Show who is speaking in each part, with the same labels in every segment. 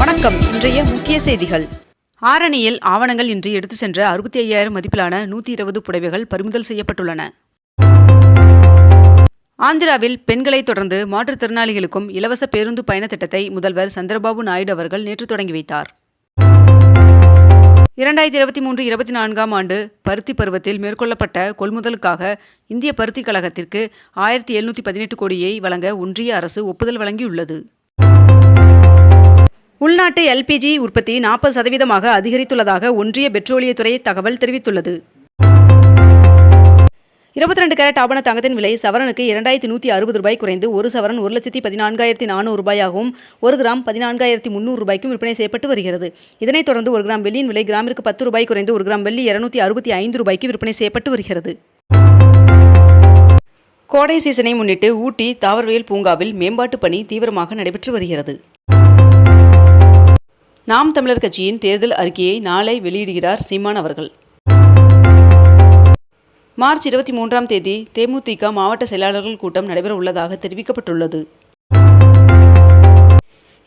Speaker 1: வணக்கம். இன்றைய முக்கிய செய்திகள். ஆரணியில் ஆவணங்கள் இன்றி எடுத்து சென்ற 65,000 மதிப்பிலான 120 புடவைகள் பறிமுதல் செய்யப்பட்டுள்ளன. ஆந்திராவில் பெண்களை தொடர்ந்து மாற்றுத்திறனாளிகளுக்கும் இலவச பேருந்து பயண திட்டத்தை முதல்வர் சந்திரபாபு நாயுடு அவர்கள் நேற்று தொடங்கி வைத்தார். 2023-24 ஆண்டு பருத்தி பருவத்தில் மேற்கொள்ளப்பட்ட கொள்முதலுக்காக இந்திய பருத்தி கழகத்திற்கு 1718 கோடியை வழங்க ஒன்றிய அரசு ஒப்புதல் வழங்கியுள்ளது. உள்நாட்டு எல்பிஜி உற்பத்தி 40% அதிகரித்துள்ளதாக ஒன்றிய பெட்ரோலியத்துறை தகவல் தெரிவித்துள்ளது. 22 கேரட் ஆபண தங்கத்தின் விலை சவரனுக்கு 2160 ரூபாய் குறைந்து ஒரு சவரன் 1,14,400 ரூபாயாகவும் 1 கிராம் 14,300 ரூபாய்க்கும் விற்பனை செய்யப்பட்டு வருகிறது. இதனைத் தொடர்ந்து 1 கிராம் வெள்ளியின் விலை கிராமிற்கு 10 ரூபாய் குறைந்து 1 கிராம் வெள்ளி 265 ரூபாய்க்கு விற்பனை செய்யப்பட்டு வருகிறது. கோடை சீசனை முன்னிட்டு ஊட்டி தாவரவியல் பூங்காவில் மேம்பாட்டு பணி தீவிரமாக நடைபெற்று வருகிறது. நாம் தமிழர் கட்சியின் தேர்தல் அறிக்கையை நாளை வெளியிடுகிறார் சீமான் அவர்கள். மார்ச் 23ஆம் தேதி தேமுதிக மாவட்ட செயலாளர்கள் கூட்டம் நடைபெற உள்ளதாக தெரிவிக்கப்பட்டுள்ளது.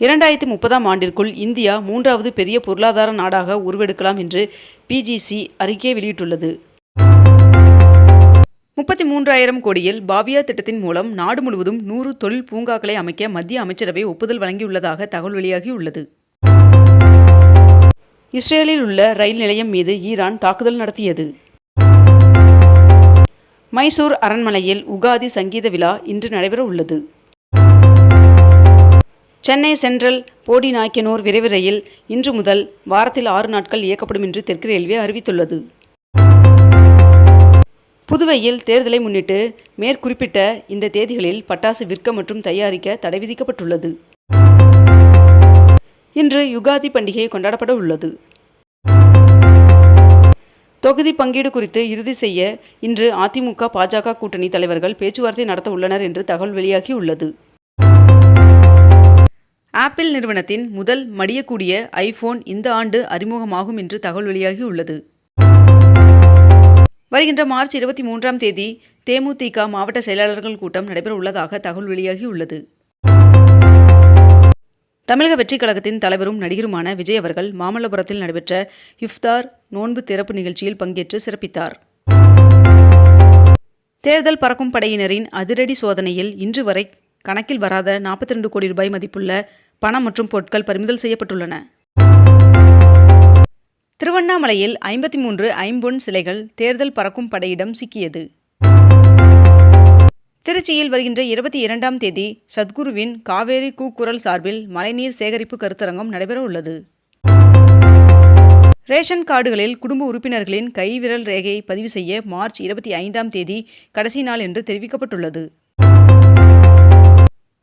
Speaker 1: 2030ஆம் ஆண்டிற்குள் இந்தியா 3வது பெரிய பொருளாதார நாடாக உருவெடுக்கலாம் என்று பிஜிசி அறிக்கை வெளியிட்டுள்ளது. 33,000 கோடியில் பாபியா திட்டத்தின் மூலம் நாடு முழுவதும் 100 தொழில் பூங்காக்களை அமைக்க மத்திய அமைச்சரவை ஒப்புதல் வழங்கியுள்ளதாக தகவல் வெளியாகியுள்ளது. இஸ்ரேலில் உள்ள ரயில் நிலையம் மீது ஈரான் தாக்குதல் நடத்தியது. மைசூர் அரண்மனையில் உகாதி சங்கீத விழா இன்று நடைபெற உள்ளது. சென்னை சென்ட்ரல் போடிநாயக்கனூர் விரைவு ரயில் இன்று முதல் வாரத்தில் 6 நாட்கள் இயக்கப்படும் என்று தெற்கு ரயில்வே அறிவித்துள்ளது. புதுவையில் தேர்தலை முன்னிட்டு மேற்குறிப்பிட்ட இந்த தேதிகளில் பட்டாசு விற்க மற்றும் தயாரிக்க தடை விதிக்கப்பட்டுள்ளது. இன்று யுகாதி பண்டிகை கொண்டாடப்பட உள்ளது. தொகுதி பங்கீடு குறித்து இறுதி செய்ய இன்று அதிமுக பாஜக கூட்டணி தலைவர்கள் பேச்சுவார்த்தை நடத்த உள்ளனர் என்று தகவல் வெளியாகியுள்ளது. ஆப்பிள் நிறுவனத்தின் முதல் மடியக்கூடிய ஐபோன் இந்த ஆண்டு அறிமுகமாகும் என்று தகவல் வெளியாகியுள்ளது. வருகின்ற மார்ச் 23ஆம் தேதி தேமுதிக மாவட்ட செயலாளர்கள் கூட்டம் நடைபெற உள்ளதாக தகவல் வெளியாகியுள்ளது. தமிழக வெற்றிக் கழகத்தின் தலைவரும் நடிகருமான விஜய் அவர்கள் மாமல்லபுரத்தில் நடைபெற்ற இஃப்தார் நோன்பு திறப்பு நிகழ்ச்சியில் பங்கேற்று சிறப்பித்தார். தேர்தல் பறக்கும் படையினரின் அதிரடி சோதனையில் இன்று வரை கணக்கில் வராத 42 கோடி ரூபாய் மதிப்புள்ள பணம் மற்றும் பொருட்கள் பறிமுதல் செய்யப்பட்டுள்ளன. திருவண்ணாமலையில் 53 ஐம்பொன் சிலைகள் தேர்தல் பறக்கும் படையிடம் சிக்கியது. திருச்சியில் வருகின்ற 22ஆம் தேதி சத்குருவின் காவேரி கூக்குரல் சார்பில் மழைநீர் சேகரிப்பு கருத்தரங்கம் நடைபெற உள்ளது. ரேஷன் கார்டுகளில் குடும்ப உறுப்பினர்களின் கைவிரல் ரேகையை பதிவு செய்ய மார்ச் 25ஆம் தேதி கடைசி நாள் என்று தெரிவிக்கப்பட்டுள்ளது.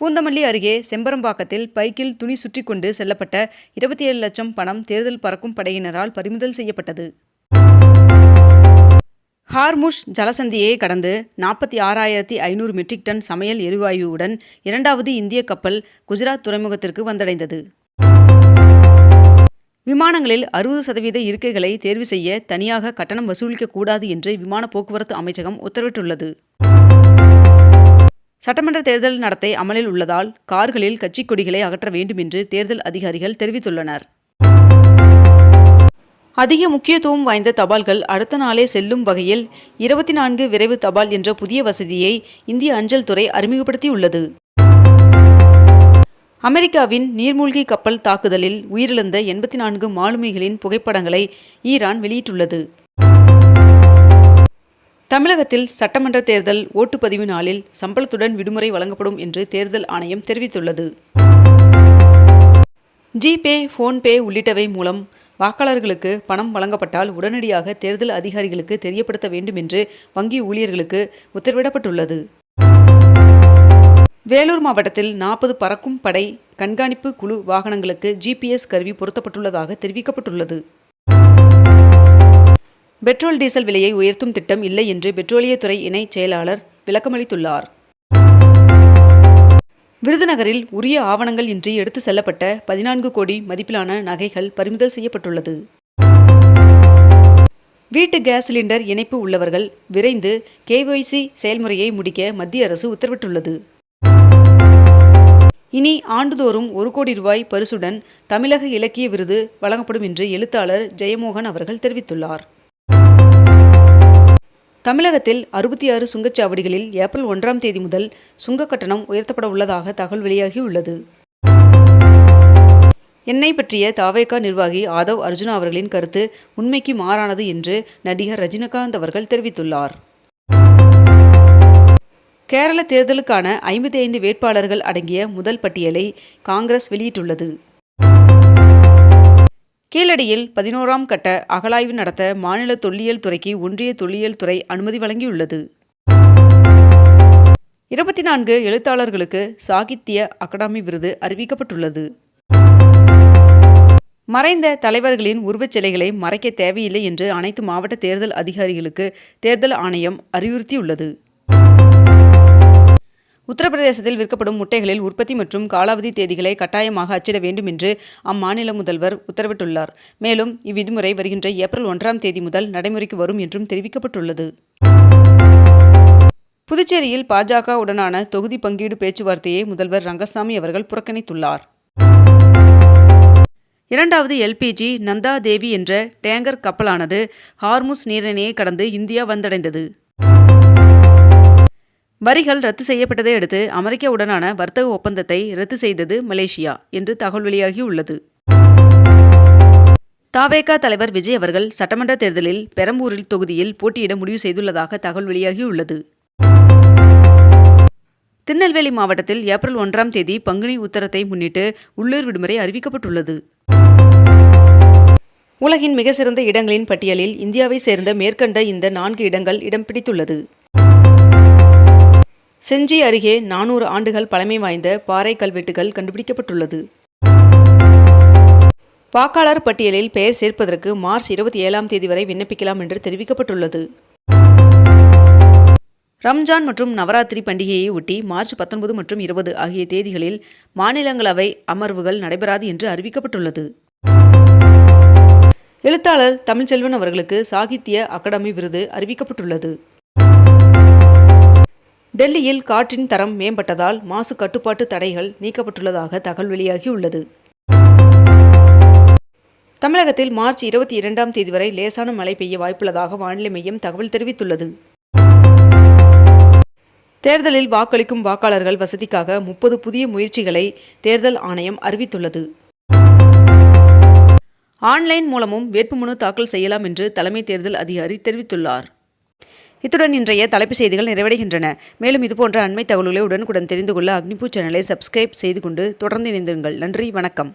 Speaker 1: பூந்தமல்லி அருகே செம்பரம்பாக்கத்தில் பைக்கில் துணி சுற்றி கொண்டு செல்லப்பட்ட 27 லட்சம் பணம் தேர்தல் பறக்கும் படையினரால் பறிமுதல் செய்யப்பட்டது. ஹார்முஷ் ஜலசந்தியை கடந்து 46,500 மெட்ரிக் டன் சமையல் எரிவாயுவுடன் 2வது இந்திய கப்பல் குஜராத் துறைமுகத்திற்கு வந்தடைந்தது. விமானங்களில் 60% இருக்கைகளை தேர்வு செய்ய தனியாக கட்டணம் வசூலிக்கக்கூடாது என்று விமான போக்குவரத்து அமைச்சகம் உத்தரவிட்டுள்ளது. சட்டமன்ற தேர்தல் நடத்தை அமலில் உள்ளதால் கார்களில் கட்சிக் கொடிகளை அகற்ற வேண்டும் என்று தேர்தல் அதிகாரிகள் தெரிவித்துள்ளனர். அதிக முக்கியத்துவம் வாய்ந்த தபால்கள் அடுத்த நாளே செல்லும் வகையில் 24 விரைவு தபால் என்ற புதிய வசதியை இந்திய அஞ்சல் துறை அறிமுகப்படுத்தியுள்ளது. அமெரிக்காவின் நீர்மூழ்கி கப்பல் தாக்குதலில் உயிரிழந்த 84 மாலுமிகளின் புகைப்படங்களை ஈரான் வெளியிட்டுள்ளது. தமிழகத்தில் சட்டமன்ற தேர்தல் ஓட்டுப்பதிவு நாளில் சம்பளத்துடன் விடுமுறை வழங்கப்படும் என்று தேர்தல் ஆணையம் தெரிவித்துள்ளது. ஜிபே, போன்பே உள்ளிட்டவை மூலம் வாக்காளர்களுக்கு பணம் வழங்கப்பட்டால் உடனடியாக தேர்தல் அதிகாரிகளுக்கு தெரியப்படுத்த வேண்டும் என்று வங்கி ஊழியர்களுக்கு உத்தரவிடப்பட்டுள்ளது. வேலூர் மாவட்டத்தில் 40 பறக்கும் படை கண்காணிப்பு குழு வாகனங்களுக்கு GPS கருவி பொருத்தப்பட்டுள்ளதாக தெரிவிக்கப்பட்டுள்ளது. பெட்ரோல் டீசல் விலையை உயர்த்தும் திட்டம் இல்லை என்று பெட்ரோலியத்துறை இணை செயலாளர் விளக்கமளித்துள்ளார். விருதுநகரில் உரிய ஆவணங்கள் இன்றி எடுத்து செல்லப்பட்ட 14 கோடி மதிப்பிலான நகைகள் பறிமுதல் செய்யப்பட்டுள்ளது. வீட்டு கேஸ் சிலிண்டர் இணைப்பு உள்ளவர்கள் விரைந்து KYC செயல்முறையை முடிக்க மத்திய அரசு உத்தரவிட்டுள்ளது. இனி ஆண்டுதோறும் 1 கோடி ரூபாய் பரிசுடன் தமிழக இலக்கிய விருது வழங்கப்படும் என்று எழுத்தாளர் ஜெயமோகன் அவர்கள் தெரிவித்துள்ளார். தமிழகத்தில் 66 சுங்கச்சாவடிகளில் ஏப்ரல் 1ஆம் தேதி முதல் சுங்க கட்டணம் உயர்த்தப்பட உள்ளதாக தகவல் வெளியாகியுள்ளது. என்னை பற்றிய தவேகா நிர்வாகி ஆதவ் அர்ஜுனா அவர்களின் கருத்து உண்மைக்கு மாறானது என்று நடிகர் ரஜினிகாந்த் அவர்கள் தெரிவித்துள்ளார். கேரள தேர்தலுக்கான 55 வேட்பாளர்கள் அடங்கிய முதல் பட்டியலை காங்கிரஸ் வெளியிட்டுள்ளது. கீழடியில் 11ஆம் கட்ட அகழாய்வு நடத்த மாநில தொல்லியல் துறைக்கு ஒன்றிய தொல்லியல் துறை அனுமதி வழங்கியுள்ளது. 24 எழுத்தாளர்களுக்கு சாகித்ய அகாடமி விருது அறிவிக்கப்பட்டுள்ளது. மறைந்த தலைவர்களின் உருவச் சிலைகளை மறைக்க தேவையில்லை என்று அனைத்து மாவட்ட தேர்தல் அதிகாரிகளுக்கு தேர்தல் ஆணையம் அறிவுறுத்தியுள்ளது. உத்தரப்பிரதேசத்தில் விற்கப்படும் முட்டைகளில் உற்பத்தி மற்றும் காலாவதி தேதிகளை கட்டாயமாக அச்சிட வேண்டும் என்று அம்மாநில முதல்வர் உத்தரவிட்டுள்ளார். மேலும் இவ்விதிமுறை வருகின்ற ஏப்ரல் 1ஆம் தேதி முதல் நடைமுறைக்கு வரும் என்றும் தெரிவிக்கப்பட்டுள்ளது. புதுச்சேரியில் பாஜக உடனான தொகுதி பங்கீடு பேச்சுவார்த்தையை முதல்வர் ரங்கசாமி அவர்கள் புறக்கணித்துள்ளார். 2வது எல்பிஜி நந்தா தேவி என்ற டேங்கர் கப்பலானது ஹார்முஸ் நீரிணையை கடந்து இந்தியா வந்தடைந்தது. வரிகள் ரத்து செய்யப்பட்டதை அடுத்து அமெரிக்காவுடனான வர்த்தக ஒப்பந்தத்தை ரத்து செய்தது மலேசியா என்று தகவல் வெளியாகியுள்ளது. தவேகா தலைவர் விஜய் அவர்கள் சட்டமன்ற தேர்தலில் பெரம்பூரில் தொகுதியில் போட்டியிட முடிவு செய்துள்ளதாக தகவல் வெளியாகியுள்ளது. திருநெல்வேலி மாவட்டத்தில் ஏப்ரல் 1ஆம் தேதி பங்குனி உத்தரத்தை முன்னிட்டு உள்ளூர் விடுமுறை அறிவிக்கப்பட்டுள்ளது. உலகின் மிக சிறந்த இடங்களின் பட்டியலில் இந்தியாவை சேர்ந்த மேற்கண்ட இந்த 4 இடங்கள் இடம் பிடித்துள்ளது. செஞ்சி அருகே 400 ஆண்டுகள் பழமை வாய்ந்த பாறை கல்வெட்டுகள் கண்டுபிடிக்கப்பட்டுள்ளது. வாக்காளர் பட்டியலில் பெயர் சேர்ப்பதற்கு மார்ச் 27ஆம் தேதி வரை விண்ணப்பிக்கலாம் என்று தெரிவிக்கப்பட்டுள்ளது. ரம்ஜான் மற்றும் நவராத்திரி பண்டிகையை ஒட்டி மார்ச் 19 மற்றும் 20 ஆகிய தேதிகளில் மாநிலங்களவை அமர்வுகள் நடைபெறாது என்று அறிவிக்கப்பட்டுள்ளது. எழுத்தாளர் தமிழ்ச்செல்வன் அவர்களுக்கு சாகித்ய அகாடமி விருது அறிவிக்கப்பட்டுள்ளது. டெல்லியில் காற்றின் தரம் மேம்பட்டதால் மாசு கட்டுப்பாட்டு தடைகள் நீக்கப்பட்டுள்ளதாக தகவல் வெளியாகியுள்ளது. தமிழகத்தில் மார்ச் 22ஆம் தேதி வரை லேசான மழை பெய்ய வாய்ப்புள்ளதாக வானிலை மையம் தகவல் தெரிவித்துள்ளது. தேர்தலில் வாக்களிக்கும் வாக்காளர்கள் வசதிக்காக 30 புதிய முயற்சிகளை தேர்தல் ஆணையம் அறிவித்துள்ளது. ஆன்லைன் மூலமும் வேட்புமனு தாக்கல் செய்யலாம் என்று தலைமை தேர்தல் அதிகாரி தெரிவித்துள்ளார். இத்துடன் இன்றைய தலைப்புச் செய்திகள் நிறைவடைகின்றன. மேலும் இதுபோன்ற அண்மை தகவல்களை உடனுக்குடன் தெரிந்து கொள்ள அக்னிபூ சேனலை சப்ஸ்கிரைப் செய்து கொண்டு தொடர்ந்து இணைந்திருங்கள். நன்றி, வணக்கம்.